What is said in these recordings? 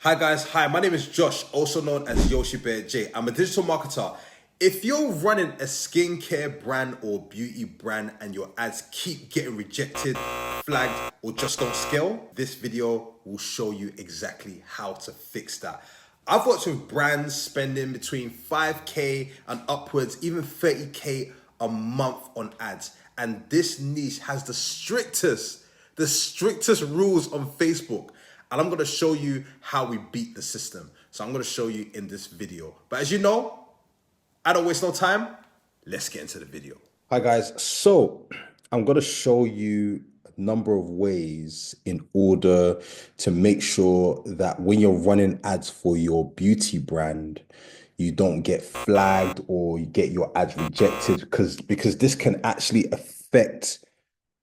Hi guys, hi, my name is Josh, also known as Yoshi Bear J. I'm a digital marketer. If you're running a skincare brand or beauty brand and your ads keep getting rejected, flagged, or just don't scale, this video will show you exactly how to fix that. I've worked with brands spending between 5K and upwards, even 30K a month on ads. And this niche has the strictest rules on Facebook. And I'm going to show you how we beat the system. So I'm going to show you in this video. But as you know, I don't waste no time. Let's get into the video. Hi guys. So I'm going to show you a number of ways in order to make sure that when you're running ads for your beauty brand, you don't get flagged or you get your ads rejected because this can actually affect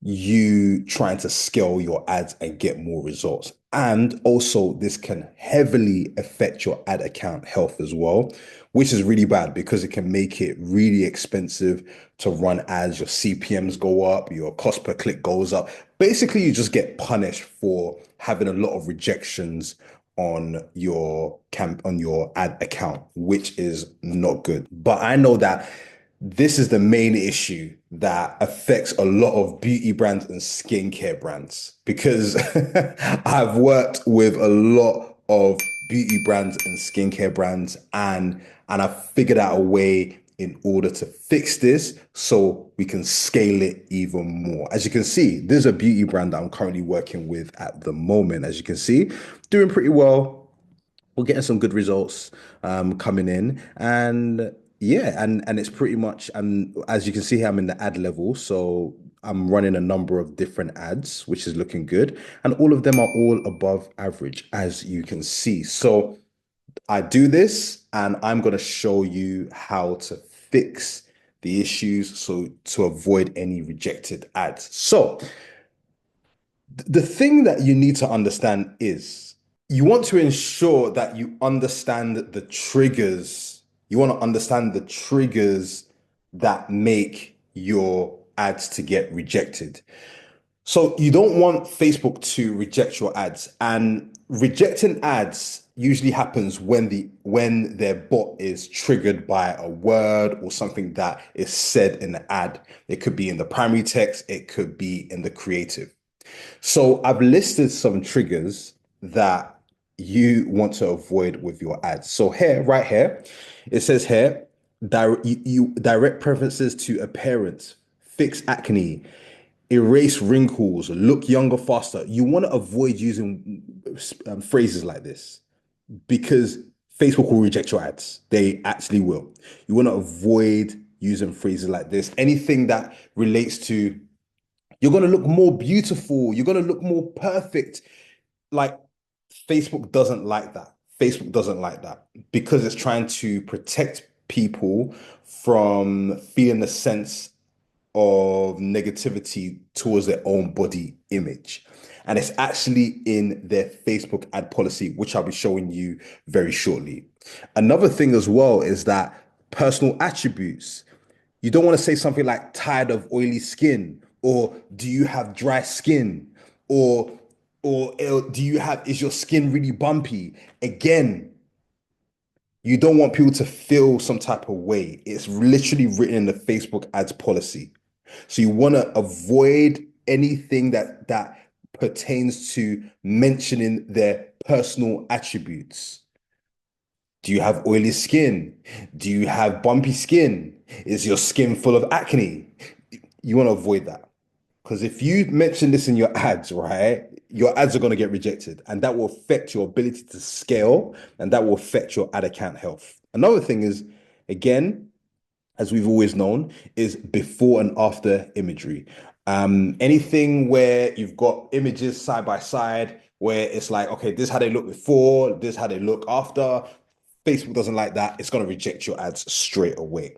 you trying to scale your ads and get more results. And also, this can heavily affect your ad account health as well, which is really bad because it can make it really expensive to run ads. Your CPMs go up, your cost per click goes up. Basically, you just get punished for having a lot of rejections on your ad account, which is not good. But I know that this is the main issue that affects a lot of beauty brands and skincare brands because I've worked with a lot of beauty brands and skincare brands and I've figured out a way in order to fix this so we can scale it even more. As you can see, there's a beauty brand that I'm currently working with at the moment. As you can see, doing pretty well. We're getting some good results coming in, and yeah, and it's pretty much, and as you can see here, I'm in the ad level, so I'm running a number of different ads, which is looking good, and all of them are all above average, as you can see. So I do this, and I'm going to show you how to fix the issues so to avoid any rejected ads. So the thing that you need to understand is you want to ensure that you understand the triggers. You want to understand the triggers that make your ads to get rejected. So you don't want Facebook to reject your ads, and rejecting ads usually happens when their bot is triggered by a word or something that is said in the ad. It could be in the primary text, it could be in the creative. So I've listed some triggers that you want to avoid with your ads. So here, right here, it says here, you direct preferences to appearance, fix acne, erase wrinkles, look younger faster. You want to avoid using phrases like this because Facebook will reject your ads. They actually will. You want to avoid using phrases like this. Anything that relates to you're going to look more beautiful. You're going to look more perfect. Like Facebook doesn't like that. Facebook doesn't like that because it's trying to protect people from feeling a sense of negativity towards their own body image. And it's actually in their Facebook ad policy, which I'll be showing you very shortly. Another thing as well is that personal attributes. You don't want to say something like tired of oily skin or do you have dry skin or do you have is your skin really bumpy? Again, you don't want people to feel some type of way. It's literally written in the Facebook ads policy. So you want to avoid anything that pertains to mentioning their personal attributes. Do you have oily skin? Do you have bumpy skin? Is your skin full of acne? You want to avoid that. Because if you mention this in your ads, right, your ads are going to get rejected and that will affect your ability to scale and that will affect your ad account health. Another thing is, again, as we've always known, is before and after imagery. Anything where you've got images side by side, where it's like, okay, this is how they look before, this is how they look after. Facebook doesn't like that. It's going to reject your ads straight away.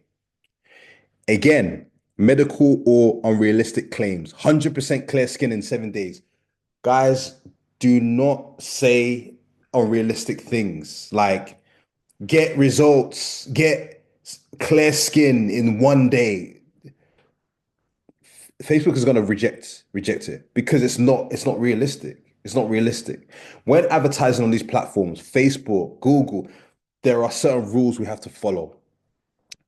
Again, medical or unrealistic claims, 100% clear skin in 7 days. Guys, do not say unrealistic things like get results, get clear skin in 1 day. Facebook is going to reject it because it's not realistic. It's not realistic. When advertising on these platforms, Facebook, Google, there are certain rules we have to follow.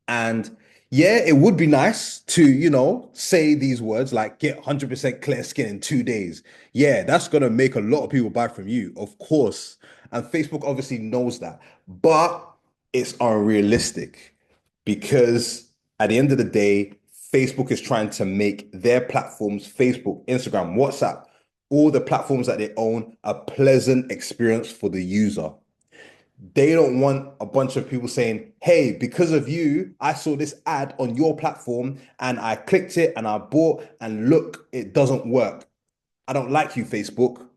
And yeah, it would be nice to, say these words like get 100% clear skin in 2 days. Yeah, that's going to make a lot of people buy from you, of course. And Facebook obviously knows that. But it's unrealistic because at the end of the day, Facebook is trying to make their platforms, Facebook, Instagram, WhatsApp, all the platforms that they own, a pleasant experience for the user. They don't want a bunch of people saying, hey, because of you, I saw this ad on your platform and I clicked it and I bought, and look, it doesn't work. I don't like you, Facebook.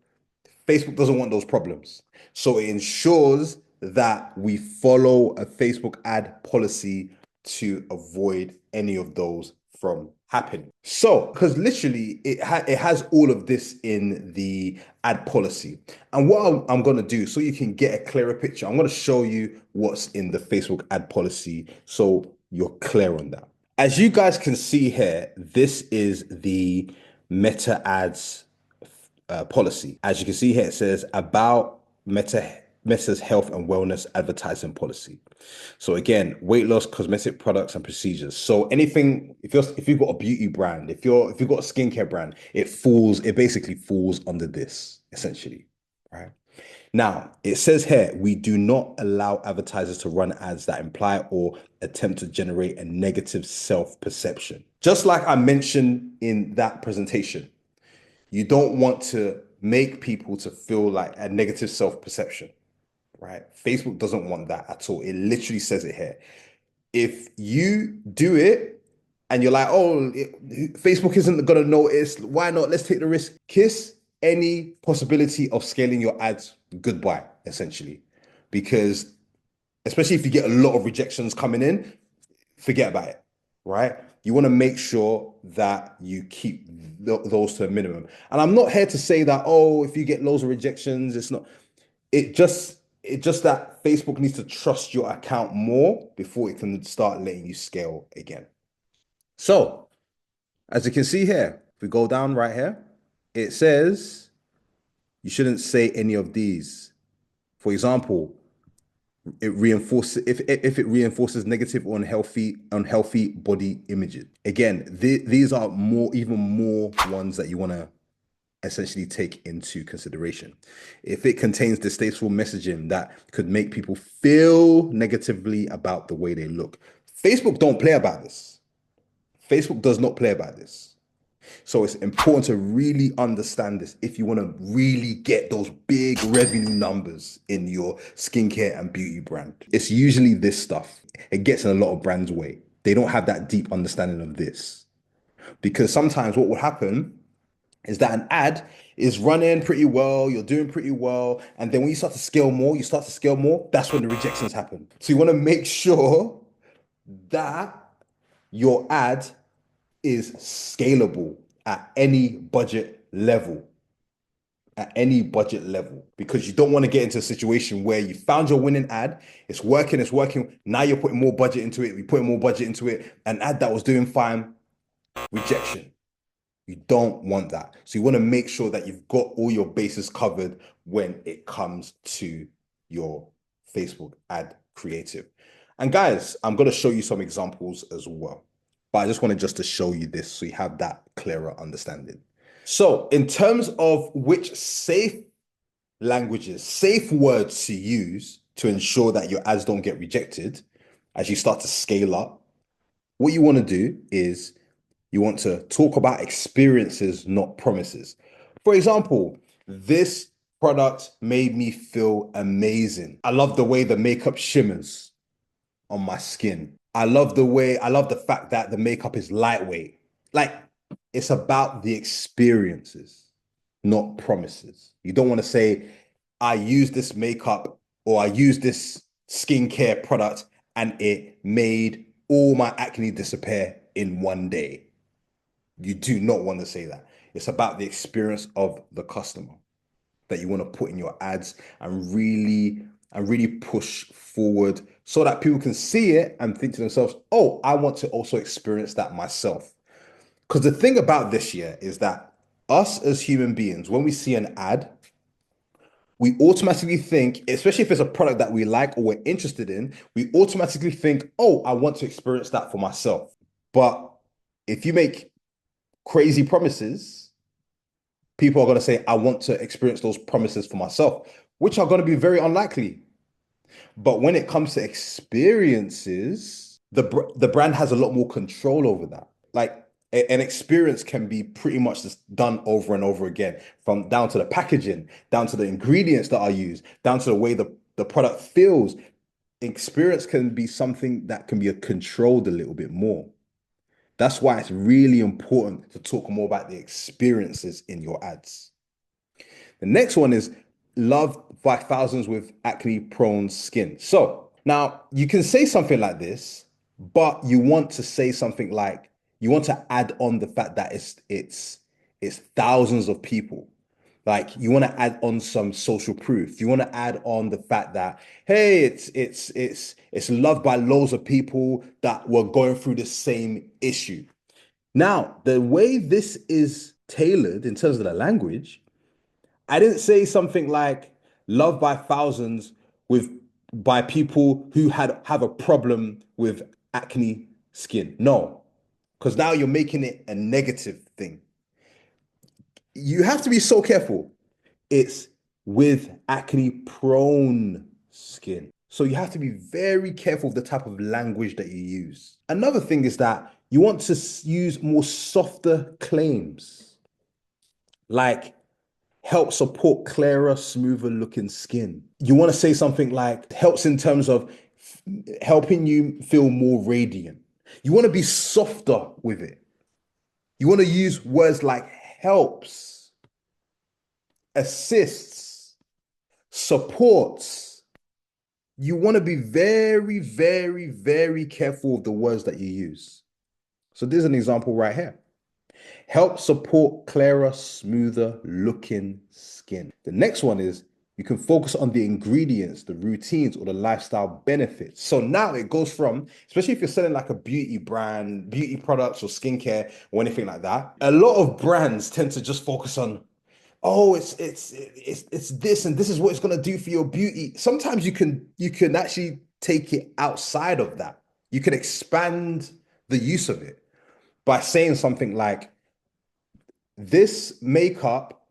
Facebook doesn't want those problems. So it ensures that we follow a Facebook ad policy to avoid any of those from happening. So, because literally it has all of this in the ad policy. And what I'm going to do so you can get a clearer picture, I'm going to show you what's in the Facebook ad policy so you're clear on that. As you guys can see here, this is the Meta ads policy. As you can see here, it says about Meta's health and wellness advertising policy. So again, weight loss, cosmetic products, and procedures. So anything, if you've got a beauty brand, if you've got a skincare brand, it basically falls under this essentially, right? Now, it says here, we do not allow advertisers to run ads that imply or attempt to generate a negative self-perception. Just like I mentioned in that presentation, you don't want to make people to feel like a negative self-perception, right? Facebook doesn't want that at all. It literally says it here. If you do it and you're like, oh, Facebook isn't going to notice, why not? Let's take the risk. Kiss any possibility of scaling your ads goodbye, essentially. Because especially if you get a lot of rejections coming in, forget about it, right? You want to make sure that you keep those to a minimum. And I'm not here to say that, oh, if you get loads of rejections, it's not. It just that Facebook needs to trust your account more before it can start letting you scale again. So, as you can see here, if we go down right here, it says you shouldn't say any of these. For example, it reinforces if it reinforces negative or unhealthy body images. Again, these are even more ones that you want to essentially take into consideration. If it contains distasteful messaging that could make people feel negatively about the way they look. Facebook don't play about this. Facebook does not play about this. So it's important to really understand this if you want to really get those big revenue numbers in your skincare and beauty brand. It's usually this stuff. It gets in a lot of brands' way. They don't have that deep understanding of this. Because sometimes what will happen is that an ad is running pretty well, you're doing pretty well, and then when you start to scale more, that's when the rejections happen. So you want to make sure that your ad is scalable at any budget level. At any budget level, because you don't want to get into a situation where you found your winning ad, it's working. Now you're putting more budget into it, an ad that was doing fine, rejection. You don't want that. So you want to make sure that you've got all your bases covered when it comes to your Facebook ad creative. And guys, I'm going to show you some examples as well. But I just wanted to show you this so you have that clearer understanding. So in terms of which safe words to use to ensure that your ads don't get rejected as you start to scale up, what you want to do is you want to talk about experiences, not promises. For example, this product made me feel amazing. I love the way the makeup shimmers on my skin. I love the fact that the makeup is lightweight. Like, it's about the experiences, not promises. You don't want to say, I use this makeup or I use this skincare product and it made all my acne disappear in one day. You do not want to say that. It's about the experience of the customer that you want to put in your ads and really push forward so that people can see it and think to themselves, oh, I want to also experience that myself. Because the thing about this year is that us as human beings, when we see an ad, we automatically think, especially if it's a product that we like or we're interested in, we automatically think, oh, I want to experience that for myself. But if you make crazy promises, people are going to say, I want to experience those promises for myself, which are going to be very unlikely. But when it comes to experiences, the brand has a lot more control over that. Like an experience can be pretty much just done over and over again, from down to the packaging, down to the ingredients that are used, down to the way the product feels. Experience can be something that can be controlled a little bit more. That's why it's really important to talk more about the experiences in your ads. The next one is loved by thousands with acne prone skin. So now you can say something like this, but you want to say something like, you want to add on the fact that it's thousands of people. Like you want to add on some social proof. You want to add on the fact that, hey, it's loved by loads of people that were going through the same issue. Now, the way this is tailored in terms of the language, I didn't say something like loved by thousands with by people who have a problem with acne skin. No, because now you're making it a negative thing. You have to be so careful. It's with acne prone skin. So you have to be very careful of the type of language that you use. Another thing is that you want to use more softer claims, like help support clearer, smoother looking skin. You want to say something like helps in terms of helping you feel more radiant. You want to be softer with it. You want to use words like helps, assists, supports. You want to be very, very, very careful of the words that you use. So there's an example right here. Help support clearer, smoother looking skin. The next one is you can focus on the ingredients, the routines, or the lifestyle benefits. So now it goes from, especially if you're selling like a beauty brand, beauty products or skincare or anything like that, a lot of brands tend to just focus on, oh, it's this and this is what it's gonna do for your beauty. Sometimes you can actually take it outside of that. You can expand the use of it by saying something like, this makeup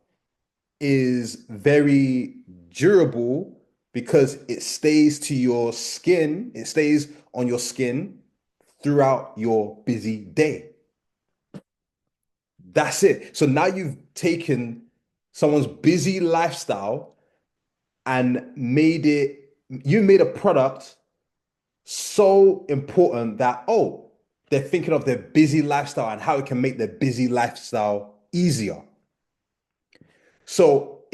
is very durable because it stays to your skin, it stays on your skin throughout your busy day. That's it. So now you've taken someone's busy lifestyle and you made a product so important that, oh, they're thinking of their busy lifestyle and how it can make their busy lifestyle easier. So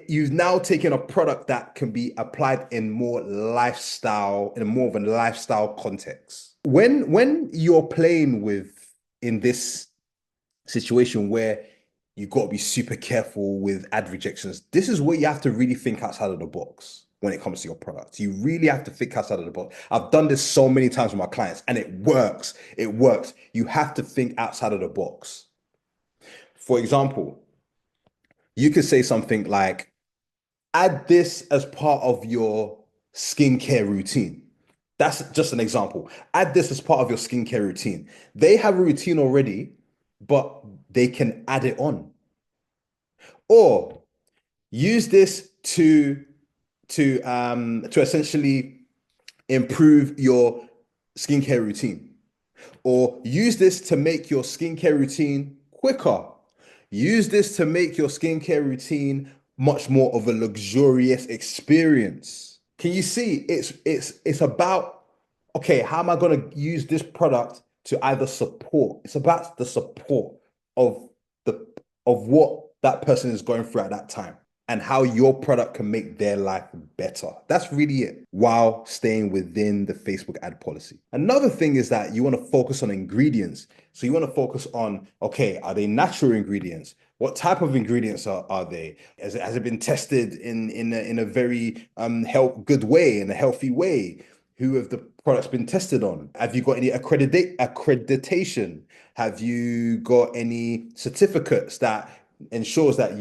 you've now taken a product that can be applied in more lifestyle, in a more of a lifestyle context. When you're playing with in this situation where you got to be super careful with ad rejections, this is where you have to really think outside of the box when it comes to your product. You really have to think outside of the box. I've done this so many times with my clients and it works. It works. You have to think outside of the box. For example, you could say something like, add this as part of your skincare routine. That's just an example. Add this as part of your skincare routine. They have a routine already, but they can add it on. Or use this to essentially improve your skincare routine. Or use this to make your skincare routine quicker. Use this to make your skincare routine much more of a luxurious experience. Can you see? It's about, okay, how am I going to use this product to either support? It's about the support of the of what that person is going through at that time and how your product can make their life better. That's really it, while staying within the Facebook ad policy. Another thing is that you want to focus on ingredients. So you want to focus on, okay, are they natural ingredients? What type of ingredients are they? Has it been tested in a very good way, in a healthy way? Who have the products been tested on? Have you got any accreditation? Have you got any certificates that ensures that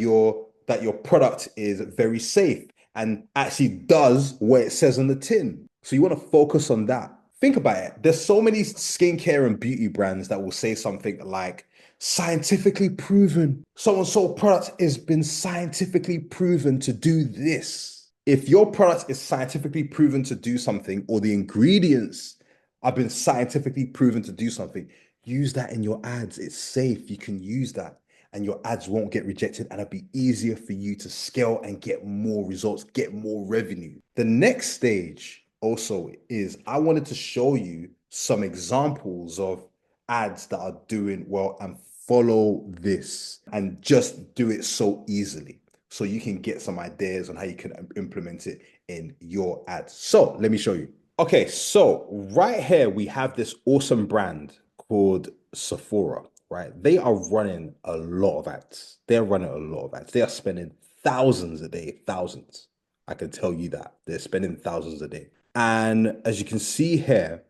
that your product is very safe and actually does what it says on the tin. So you want to focus on that. Think about it. There's so many skincare and beauty brands that will say something like scientifically proven. So-and-so product has been scientifically proven to do this. If your product is scientifically proven to do something, or the ingredients have been scientifically proven to do something, use that in your ads. It's safe. You can use that and your ads won't get rejected, and it'll be easier for you to scale and get more results, get more revenue. The next stage also is I wanted to show you some examples of ads that are doing well and follow this and just do it so easily. So you can get some ideas on how you can implement it in your ads. So let me show you. Okay, so right here we have this awesome brand called Sephora, right? They are running a lot of ads. They're running a lot of ads. They are spending thousands a day, thousands. I can tell you that. They're spending thousands a day. And as you can see here,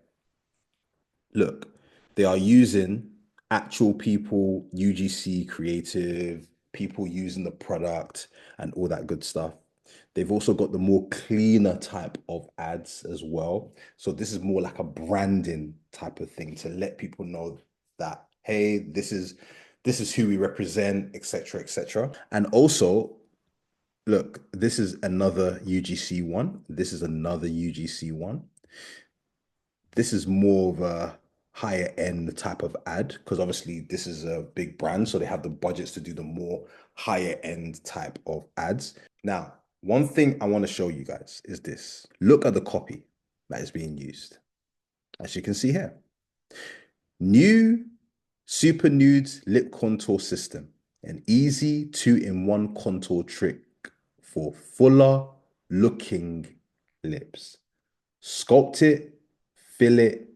look, they are using actual people, UGC creative, people using the product and all that good stuff. They've also got the more cleaner type of ads as well. So this is more like a branding type of thing to let people know that, hey, this is who we represent, etc., etc. And also, look, this is another UGC one. This is another UGC one. This is more of a higher end type of ad because obviously this is a big brand, so they have the budgets to do the more higher end type of ads. Now, one thing I want to show you guys is this. Look at the copy that is being used. As you can see here, new Super Nudes Lip Contour System, an easy 2-in-1 contour trick for fuller looking lips. Sculpt it, fill it,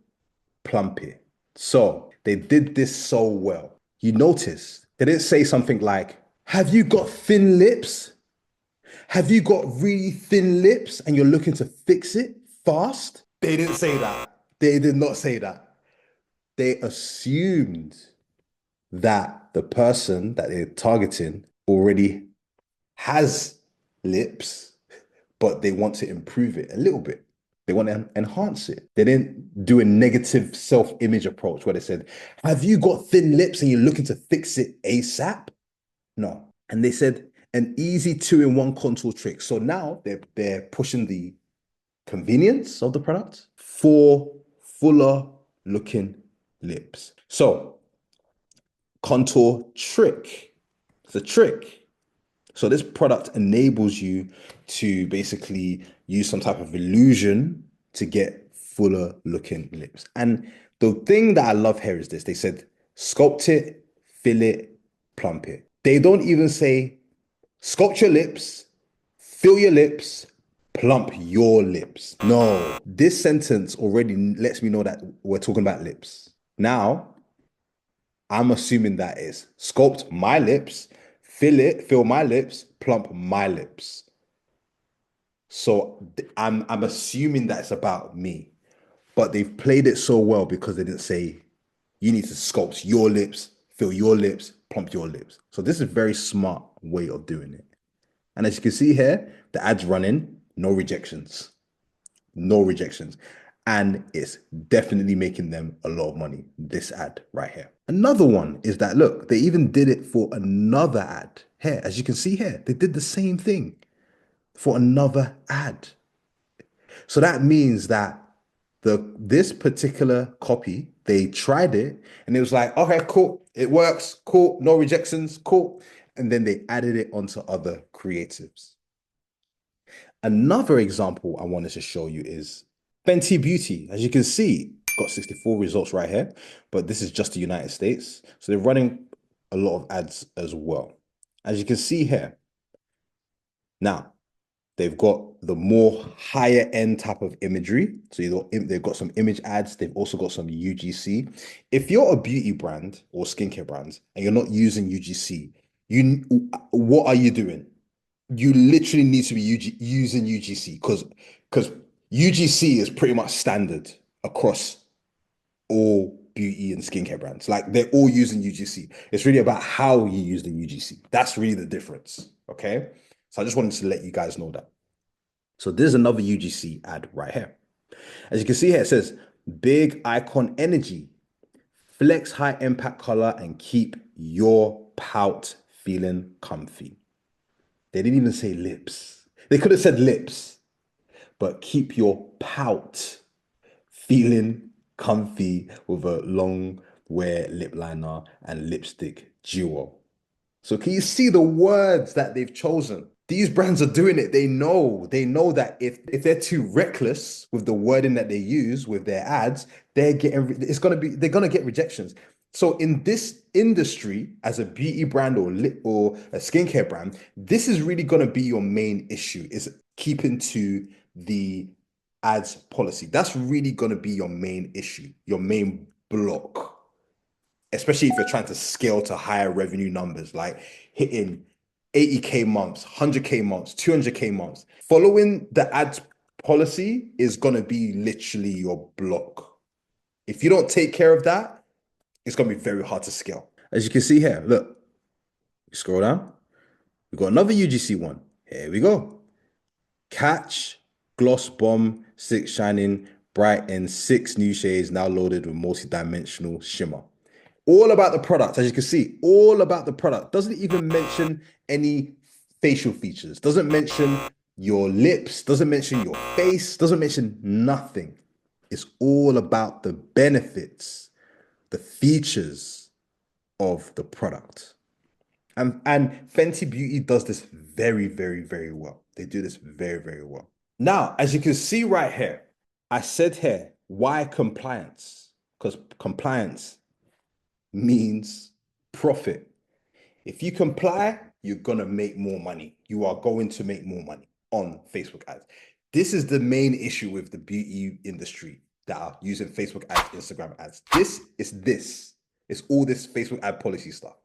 plump it. So they did this so well. You notice they didn't say something like, have you got thin lips? Have you got really thin lips and you're looking to fix it fast? They didn't say that. They did not say that. They assumed that the person that they're targeting already has lips, but they want to improve it a little bit. They want to enhance it. They didn't do a negative self-image approach where they said, have you got thin lips and you're looking to fix it ASAP? No. And they said an easy 2-in-1 contour trick. So now they're pushing the convenience of the product for fuller looking lips. So contour trick. It's a trick. So this product enables you to basically use some type of illusion to get fuller looking lips. And the thing that I love here is this. They said, sculpt it, fill it, plump it. They don't even say, sculpt your lips, fill your lips, plump your lips. No, this sentence already lets me know that we're talking about lips. Now, I'm assuming that is sculpt my lips, fill my lips, plump my lips. So I'm assuming that it's about me, but they've played it so well because they didn't say you need to sculpt your lips, fill your lips, plump your lips. So this is a very smart way of doing it. And as you can see here, the ad's running, no rejections, no rejections. And it's definitely making them a lot of money, this ad right here. Another one is that, look, they even did it for another ad here. As you can see here, they did the same thing for another ad. So that means that this particular copy, they tried it and it was like, okay, cool, it works, cool, no rejections, cool. And then they added it onto other creatives. Another example I wanted to show you is Fenty Beauty. As you can see, got 64 results right here, but this is just the United States. So they're running a lot of ads as well. As you can see here, now they've got the more higher end type of imagery. So they've got some image ads. They've also got some UGC. If you're a beauty brand or skincare brand and you're not using UGC, what are you doing? You literally need to be using UGC because UGC is pretty much standard across all beauty and skincare brands. Like they're all using UGC. It's really about how you use the UGC. That's really the difference, Okay. So I just wanted to let you guys know that. So there's another UGC ad right here. As you can see here, it says big icon energy, flex high impact color, and keep your pout feeling comfy. They didn't even say lips. They could have said lips, but keep your pout feeling comfy with a long wear lip liner and lipstick duo. So can you see the words that they've chosen? These brands are doing it. They know that if they're too reckless with the wording that they use with their ads, they're gonna get rejections. So in this industry, as a beauty brand or a skincare brand, this is really gonna be your main issue, is keeping to the ads policy. That's really gonna be your main issue, your main block, especially if you're trying to scale to higher revenue numbers, like hitting 80K months, 100K months, 200K months. Following the ads policy is going to be literally your block. If you don't take care of that, it's going to be very hard to scale. As you can see here, look, you scroll down, we've got another UGC one. Here we go. Catch Gloss Bomb 6 Shining Bright in 6 new shades, now loaded with multi-dimensional shimmer. All about the product, as you can see, all about the product. Doesn't even mention any facial features, doesn't mention your lips, doesn't mention your face, doesn't mention nothing. It's all about the benefits, the features of the product. And Fenty Beauty does this very, very, very well. They do this very, very well. Now, as you can see right here, I said here, why compliance? Because compliance means profit. If you comply, you're gonna make more money. You are going to make more money on Facebook ads. This is the main issue with the beauty industry that are using Facebook ads, Instagram ads. It's all this Facebook ad policy stuff.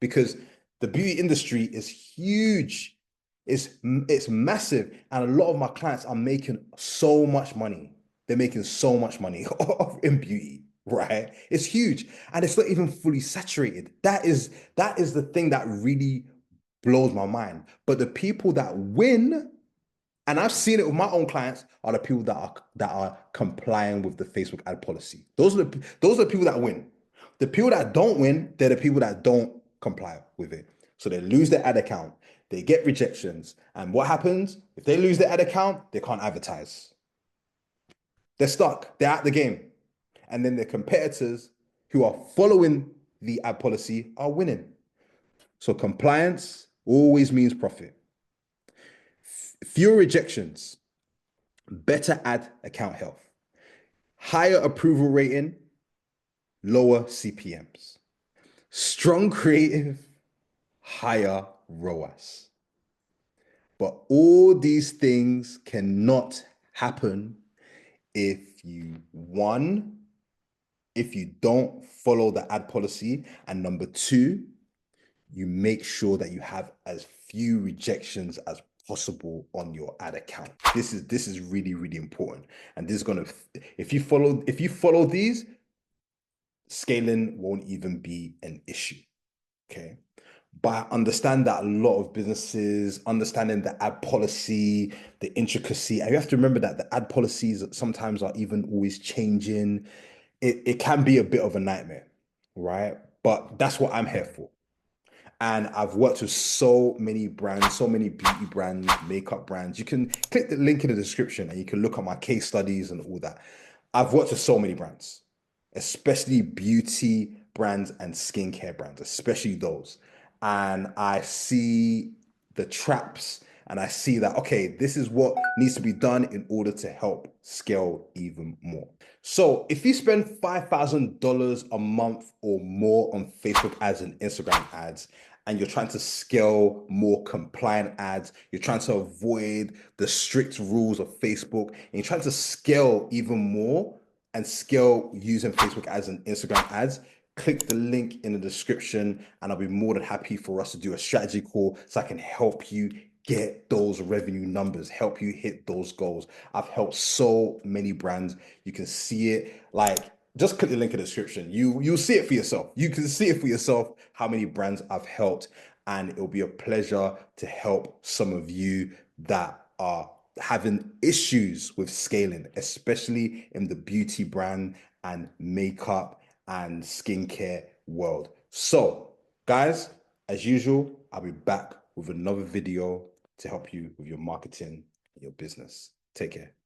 Because the beauty industry is huge. It's massive. And a lot of my clients are making so much money. They're making so much money in beauty, right? It's huge. And it's not even fully saturated. That is the thing that really blows my mind. But the people that win, and I've seen it with my own clients, are the people that are complying with the Facebook ad policy. Those are the people that win. The people that don't win, they're the people that don't comply with it. So they lose their ad account, they get rejections, and what happens? If they lose their ad account, they can't advertise. They're stuck. They're out the game. And then their competitors who are following the ad policy are winning. So compliance always means profit. Fewer rejections, better ad account health, higher approval rating, lower CPMs, strong creative, higher ROAS. But all these things cannot happen if you don't follow the ad policy, and number two, you make sure that you have as few rejections as possible on your ad account. This is really, really important. And this is gonna, if you follow these, scaling won't even be an issue. Okay. But I understand that a lot of businesses, understanding the ad policy, the intricacy, and you have to remember that the ad policies sometimes are even always changing. It can be a bit of a nightmare, right? But that's what I'm here for. And I've worked with so many brands, so many beauty brands, makeup brands. You can click the link in the description and you can look at my case studies and all that. I've worked with so many brands, especially beauty brands and skincare brands, especially those. And I see the traps and I see that, okay, this is what needs to be done in order to help scale even more. So if you spend $5,000 a month or more on Facebook ads and Instagram ads, and you're trying to scale more compliant ads, you're trying to avoid the strict rules of Facebook, and you're trying to scale even more and scale using Facebook ads and Instagram ads, click the link in the description and I'll be more than happy for us to do a strategy call so I can help you get those revenue numbers, help you hit those goals. I've helped so many brands. You can see it. Like, just click the link in the description. You'll see it for yourself. You can see it for yourself how many brands I've helped. and it'll be a pleasure to help some of you that are having issues with scaling, especially in the beauty brand and makeup and skincare world. So, guys, as usual, I'll be back with another video to help you with your marketing and your business. Take care.